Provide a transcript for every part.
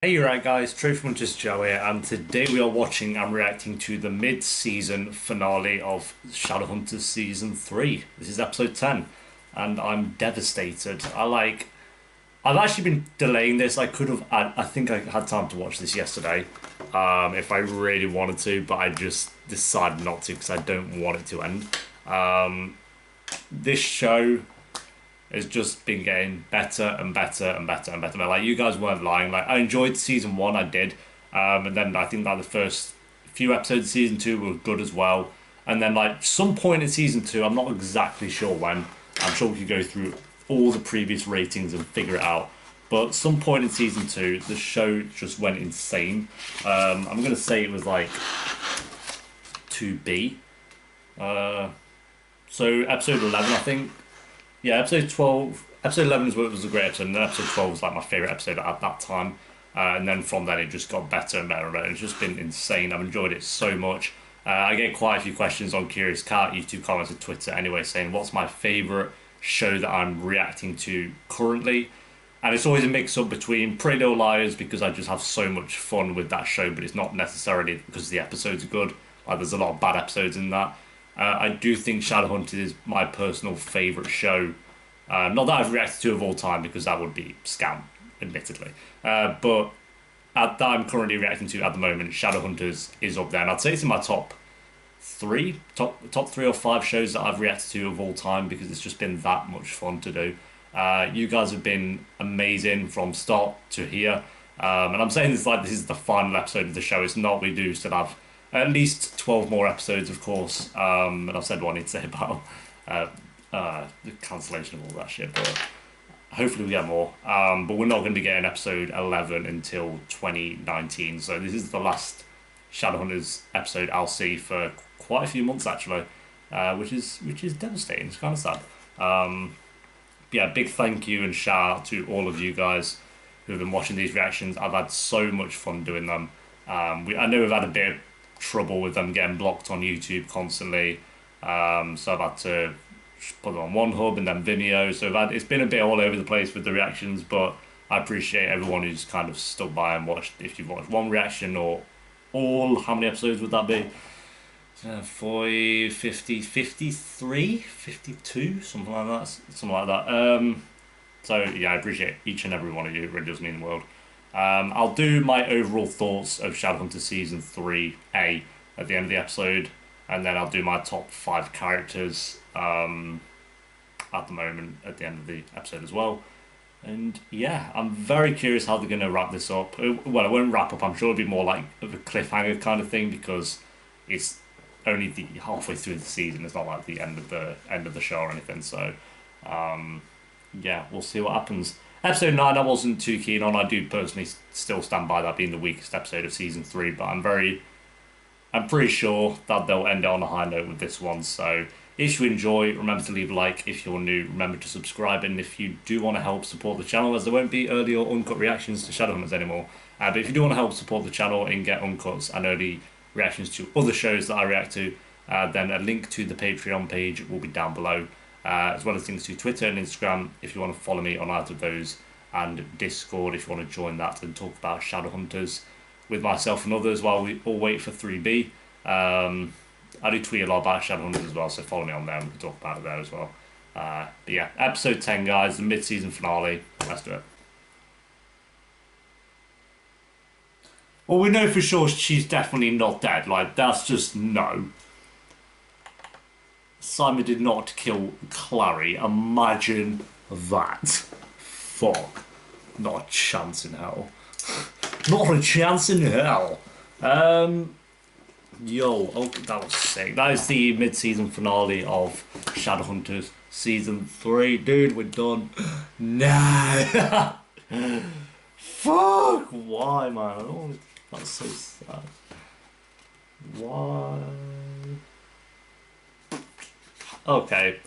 Hey, you're right, guys. Shadowhunters Joe here, and today we are watching and reacting to the mid-season finale of Shadowhunters Season 3. This is episode 10, and I'm devastated. I've actually been delaying this. I think I had time to watch this yesterday, if I really wanted to, but I just decided not to because I don't want it to end. This show has just been getting better and better and better and better. Like, you guys weren't lying. Like, I enjoyed season one, I did, and then I think like the first few episodes of season two were good as well. And then like some point in season two, I'm not exactly sure when. I'm sure we could go through all the previous ratings and figure it out. But some point in season two, the show just went insane. I'm gonna say it was like 2B. So episode 11, I think. Yeah, episode 12. Episode 11 was a great episode, and then episode 12 was like my favourite episode at that time. And then from then it just got better and better and better. It's just been insane. I've enjoyed it so much. I get quite a few questions on Curious Cat, YouTube comments, and Twitter anyway, saying what's my favourite show that I'm reacting to currently. And it's always a mix up between Pretty Little Liars because I just have so much fun with that show, but it's not necessarily because the episodes are good. Like, there's a lot of bad episodes in that. I do think Shadowhunters is my personal favourite show. Not that I've reacted to of all time because that would be scam, admittedly. But that I'm currently reacting to at the moment, Shadowhunters is up there, and I'd say it's in my top three or five shows that I've reacted to of all time because it's just been that much fun to do. You guys have been amazing from start to here, and I'm saying this like this is the final episode of the show. It's not. We do still have at least 12 more episodes, of course. And I've said what I need to say about the cancellation of all that shit, but hopefully we get more. But we're not going to be getting episode 11 until 2019, so this is the last Shadowhunters episode I'll see for quite a few months actually, which is devastating. It's kind of sad. Yeah, big thank you and shout out to all of you guys who have been watching these reactions. I've had so much fun doing them. I know we've had a bit of trouble with them getting blocked on YouTube constantly, so I've had to put them on one hub and then Vimeo. So it's been a bit all over the place with the reactions, but I appreciate everyone who's kind of stuck by and watched. If you've watched one reaction or all, how many episodes would that be? 40, 50, 53, 52, something like that. So yeah, I appreciate each and every one of you. It really does mean the world. I'll do my overall thoughts of Shadowhunters Season 3A at the end of the episode, and then I'll do my top 5 characters at the moment at the end of the episode as well. And yeah, I'm very curious how they're going to wrap this up. Well, it won't wrap up. I'm sure it'll be more like of a cliffhanger kind of thing because it's only the halfway through the season. It's not like the end of the show or anything. So yeah, we'll see what happens. Episode 9 I wasn't too keen on. I do personally still stand by that being the weakest episode of season 3, but I'm pretty sure that they'll end it on a high note with this one. So if you enjoy, remember to leave a like. If you're new, remember to subscribe. And if you do want to help support the channel, as there won't be early or uncut reactions to Shadowhunters anymore, but if you do want to help support the channel and get uncuts and early reactions to other shows that I react to, then a link to the Patreon page will be down below, as well as links to Twitter and Instagram if you want to follow me on either of those, and Discord if you want to join that and talk about Shadowhunters with myself and others while we all wait for 3B. I do tweet a lot about Shadowhunters as well, so follow me on there and we can talk about it there as well. But yeah, episode 10, guys, the mid-season finale. Let's do it. Well, we know for sure she's definitely not dead. Like, that's just no. Simon did not kill Clary. Imagine that. Fuck. Not a chance in hell. Not a chance in hell. Yo, oh, that was sick. That is the mid-season finale of Shadowhunters Season 3. Dude, we're done. Nah. Fuck. Why, man? Oh, that's so sad. Why? Okay.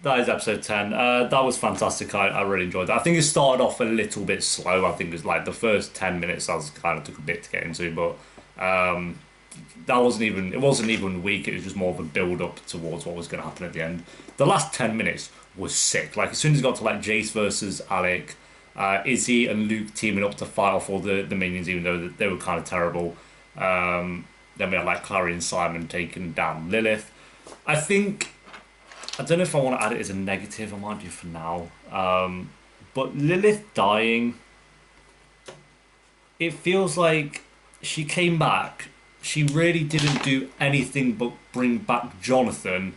That is episode 10. That was fantastic. I really enjoyed that. I think it started off a little bit slow. I think it was like the first 10 minutes I was kind of took a bit to get into, but it wasn't even weak. It was just more of a build up towards what was going to happen at the end. The last 10 minutes was sick. Like, as soon as it got to like Jace versus Alec, Izzy and Luke teaming up to fight off all the minions, even though they were kind of terrible. Then we had like Clary and Simon taking down Lilith. I think I don't know if I want to add it as a negative. I might do for now. But Lilith dying, it feels like she came back. She really didn't do anything but bring back Jonathan.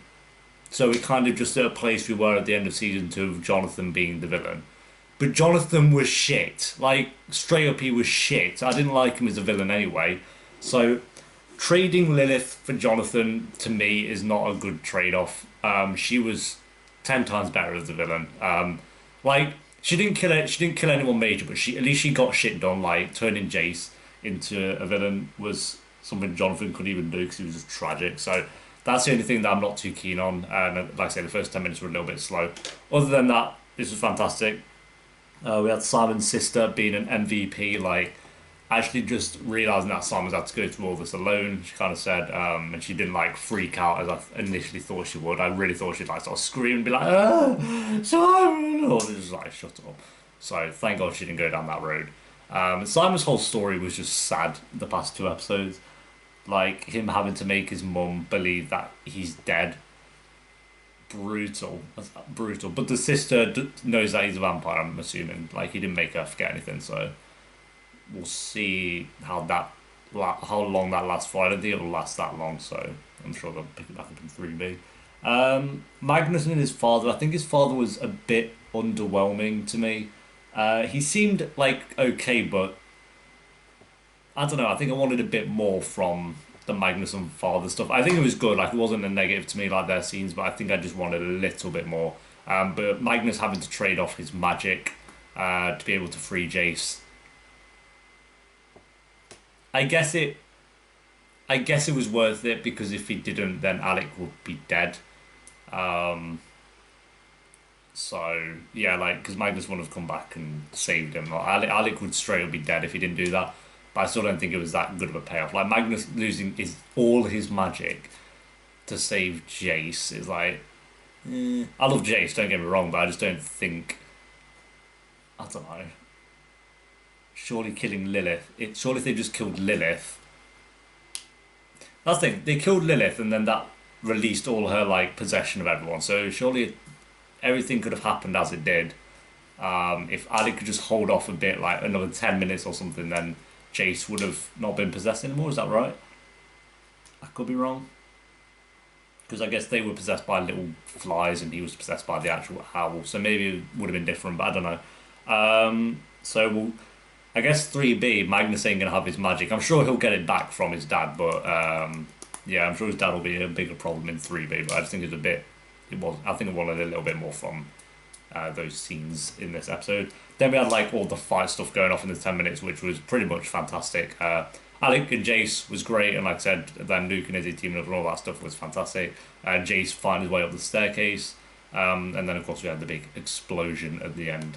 So we kind of just at a place we were at the end of season 2 of Jonathan being the villain. But Jonathan was shit. Like, straight up, he was shit. I didn't like him as a villain anyway. So, trading Lilith for Jonathan, to me, is not a good trade-off. She was 10 times better as a villain. Like, she didn't kill anyone major, but at least she got shit done. Like, turning Jace into a villain was something Jonathan couldn't even do because he was just tragic. So, that's the only thing that I'm not too keen on. And like I say, the first 10 minutes were a little bit slow. Other than that, this was fantastic. We had Simon's sister being an MVP, like actually just realising that Simon had to go through all this alone. She kind of said, and she didn't like freak out as I initially thought she would. I really thought she'd like start screaming and be like, ah, Simon, or just like shut up. So thank God she didn't go down that road. Simon's whole story was just sad. The past 2 episodes, like him having to make his mum believe that he's dead. Brutal. That's brutal. But the sister knows that he's a vampire, I'm assuming. Like, he didn't make her forget anything, so we'll see how long that lasts for. I don't think it'll last that long, so I'm sure they'll pick it back up in 3B. Magnus and his father, I think his father was a bit underwhelming to me. He seemed like okay, but I don't know, I think I wanted a bit more from the Magnus and father stuff. I think it was good. Like, it wasn't a negative to me like their scenes, but I think I just wanted a little bit more. But Magnus having to trade off his magic to be able to free Jace. I guess it was worth it because if he didn't, then Alec would be dead. So yeah, like because Magnus wouldn't have come back and saved him. Like, Alec would straight up be dead if he didn't do that. But I still don't think it was that good of a payoff. Like Magnus losing all his magic to save Jace is like, I love Jace, don't get me wrong, but I just don't think. I don't know. Surely killing Lilith. Surely if they just killed Lilith. That's the thing. They killed Lilith, and then that released all her like possession of everyone. So surely everything could have happened as it did. If Alec could just hold off a bit, like another 10 minutes or something, then Jace would have not been possessed anymore. Is that right? I could be wrong. Because I guess they were possessed by little flies and he was possessed by the actual owl. So maybe it would have been different, but I don't know. I guess 3B, Magnus ain't going to have his magic. I'm sure he'll get it back from his dad, but yeah, I'm sure his dad will be a bigger problem in 3B. But I just think I think I wanted a little bit more from those scenes in this episode. Then we had like all the fight stuff going off in the 10 minutes, which was pretty much fantastic. Alec and Jace was great, and like I said, then Luke and Izzy teaming up and all that stuff was fantastic. Jace finding his way up the staircase, and then of course we had the big explosion at the end.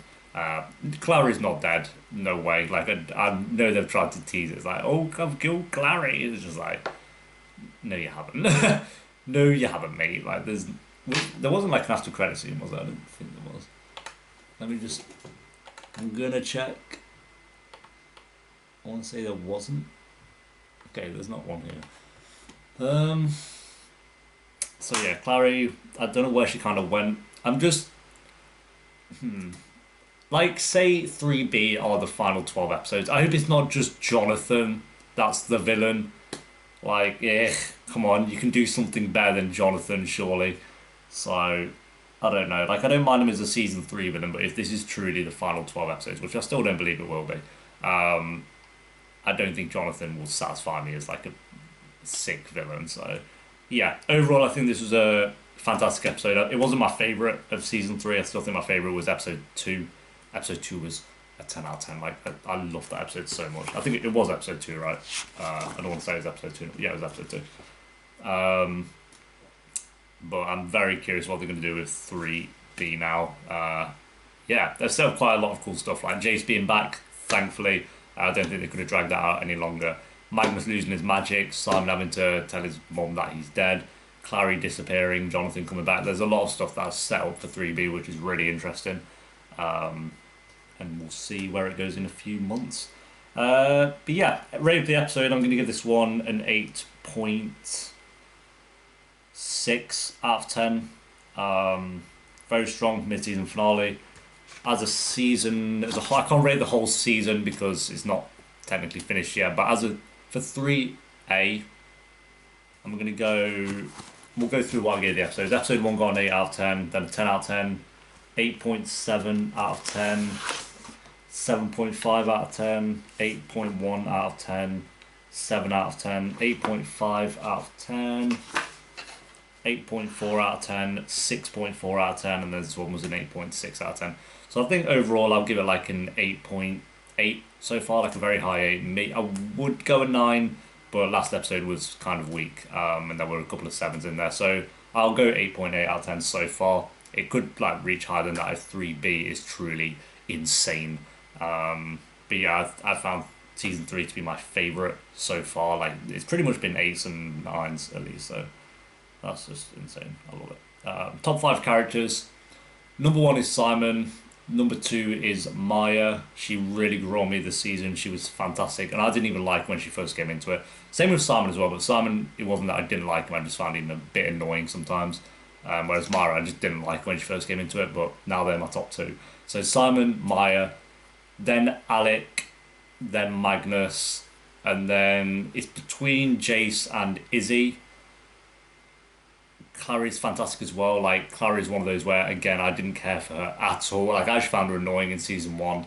Clary's not dead, no way. Like I know they've tried to tease it. It's like, oh, I've killed Clary. It's just like, no, you haven't. No, you haven't, mate. Like there wasn't like an after credit scene, was there? I didn't think there was. Let me just. I'm gonna check. I want to say there wasn't. Okay, there's not one here. So yeah, Clary. I don't know where she kind of went. I'm just. Like, say 3B are the final 12 episodes. I hope it's not just Jonathan that's the villain. Like, come on, you can do something better than Jonathan, surely. So, I don't know. Like, I don't mind him as a season 3 villain, but if this is truly the final 12 episodes, which I still don't believe it will be, I don't think Jonathan will satisfy me as, like, a sick villain. So, yeah, overall, I think this was a fantastic episode. It wasn't my favourite of season 3. I still think my favourite was episode 2. Episode 2 was a 10 out of 10. Like, I loved that episode so much. I think it was episode 2, right? I don't want to say it was episode 2. Yeah, it was episode 2. But I'm very curious what they're going to do with 3B now. Yeah, there's still quite a lot of cool stuff. Like Jace being back, thankfully. I don't think they could have dragged that out any longer. Magnus losing his magic, Simon having to tell his mum that he's dead, Clary disappearing, Jonathan coming back. There's a lot of stuff that's set up for 3B, which is really interesting. and we'll see where it goes in a few months. But yeah, rate of the episode, I'm going to give this one an 8.6 out of 10. Very strong mid-season finale. As a season, I can't rate the whole season because it's not technically finished yet. But for 3A, I'm going to go. We'll go through what I gave the episodes. Episode 1 got an 8 out of 10, then a 10 out of 10, 8.7 out of 10, 7.5 out of 10, 8.1 out of 10, 7 out of 10, 8.5 out of 10, 8.4 out of 10, 6.4 out of 10, and then this one was an 8.6 out of 10. So I think overall I'll give it like an 8.8 so far, like a very high 8. I would go a 9, but last episode was kind of weak, and there were a couple of 7s in there. So I'll go 8.8 out of 10 so far. It could like reach higher than that if 3B is truly insane. But yeah, I found season 3 to be my favourite so far. Like it's pretty much been 8s and 9s at least, so that's just insane. I love it. Top 5 characters. Number 1 is Simon. Number 2 is Maya. She really grew on me this season. She was fantastic, and I didn't even like when she first came into it. Same with Simon as well, but Simon, it wasn't that I didn't like him, I just found him a bit annoying sometimes. Whereas Maya, I just didn't like when she first came into it, but now they're my top 2. So Simon, Maya, then Alec, then Magnus, and then it's between Jace and Izzy. Clary's fantastic as well. Like Clary's one of those where again I didn't care for her at all. Like I just found her annoying in season 1,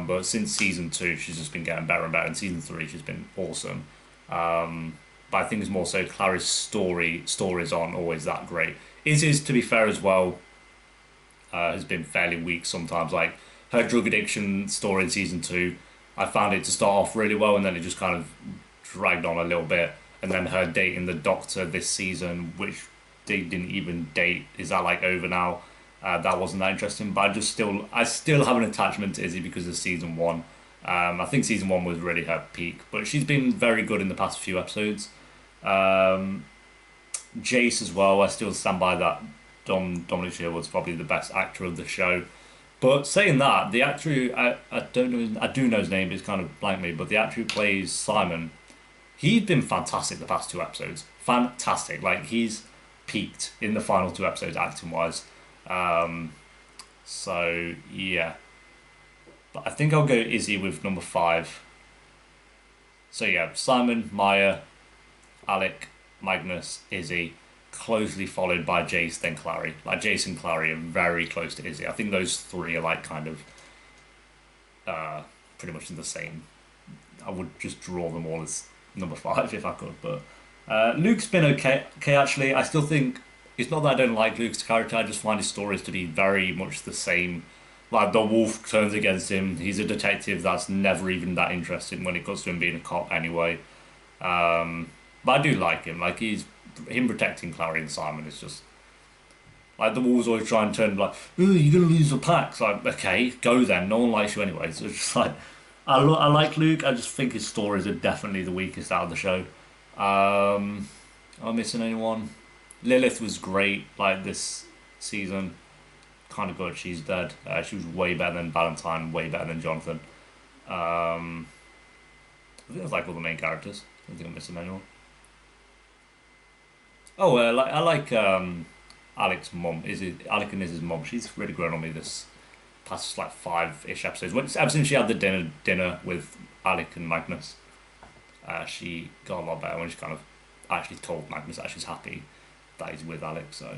but since season 2 she's just been getting better and better. In season 3 she's been awesome. But I think it's more so Clary's stories aren't always that great. Izzy's, to be fair as well, has been fairly weak sometimes. Like her drug addiction story in season 2, I found it to start off really well and then it just kind of dragged on a little bit. And then her dating the doctor this season, which they didn't even date, is that like over now? That wasn't that interesting, but I still have an attachment to Izzy because of season 1. I think season 1 was really her peak, but she's been very good in the past few episodes. Jace as well, I still stand by that. Dominic Sherwood's probably the best actor of the show. But saying that, the actor who, I don't know, I do know his name, but it's kind of blank me, but the actor who plays Simon, he's been fantastic the past 2 episodes. Fantastic. Like, he's peaked in the final 2 episodes acting-wise. So, yeah. But I think I'll go Izzy with number 5. So, yeah, Simon, Maya, Alec, Magnus, Izzy, closely followed by Jace, then Clary. Like, Jace and Clary are very close to Izzy. I think those 3 are, like, kind of pretty much in the same. I would just draw them all as number 5 if I could, but Luke's been okay actually. I still think it's not that I don't like Luke's character, I just find his stories to be very much the same. Like the wolf turns against him, he's a detective that's never even that interested when it comes to him being a cop anyway. But I do like him, like him protecting Clary and Simon is just like the wolves always try and turn like, oh, you're gonna lose the pack. It's like, okay, go then, no one likes you anyway. So it's just like I like Luke. I just think his stories are definitely the weakest out of the show. Am I missing anyone? Lilith was great, like this season. Kind of good. She's dead. She was way better than Valentine, way better than Jonathan. I think that's like all the main characters. I don't think I'm missing anyone. Oh, I like Alec's mum. Alec and Izzy's mum? She's really grown on me this past like 5-ish episodes. Ever since she had the dinner with Alec and Magnus, she got a lot better when she kind of actually told Magnus that she's happy that he's with Alec. So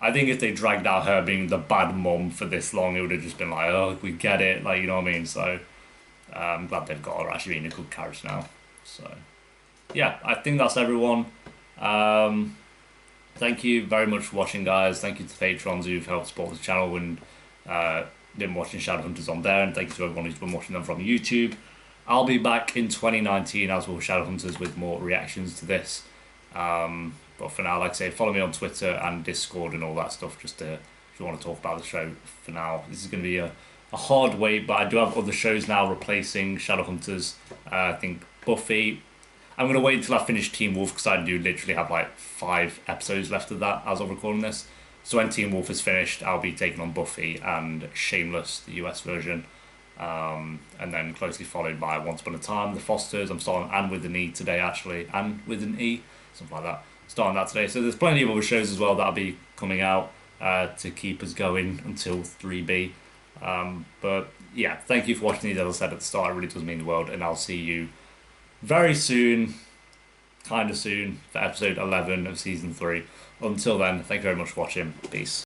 I think if they dragged out her being the bad mum for this long, it would have just been like, oh, we get it, like, you know what I mean? So I'm glad they've got her actually being a good character now. So yeah, I think that's everyone. Thank you very much for watching, guys. Thank you to the patrons who've helped support the channel and been watching Shadowhunters on there, and thank you to everyone who's been watching them from YouTube. I'll be back in 2019 as well, Shadowhunters, with more reactions to this. But for now, like I say, follow me on Twitter and Discord and all that stuff, just to, if you want to talk about the show. For now, this is going to be a hard wait, but I do have other shows now replacing Shadowhunters. I think Buffy. I'm going to wait until I finish Teen Wolf because I do literally have like 5 episodes left of that as I'm recording this. So when Teen Wolf is finished, I'll be taking on Buffy and Shameless, the US version. And then closely followed by Once Upon a Time, The Fosters. I'm starting and with an E today actually, and with an E, something like that. Starting that today. So there's plenty of other shows as well that'll be coming out to keep us going until 3B. But yeah, thank you for watching these. As I said at the start, it really does mean the world, and I'll see you very soon, kind of soon, for episode 11 of season 3. Until then, thank you very much for watching. Peace.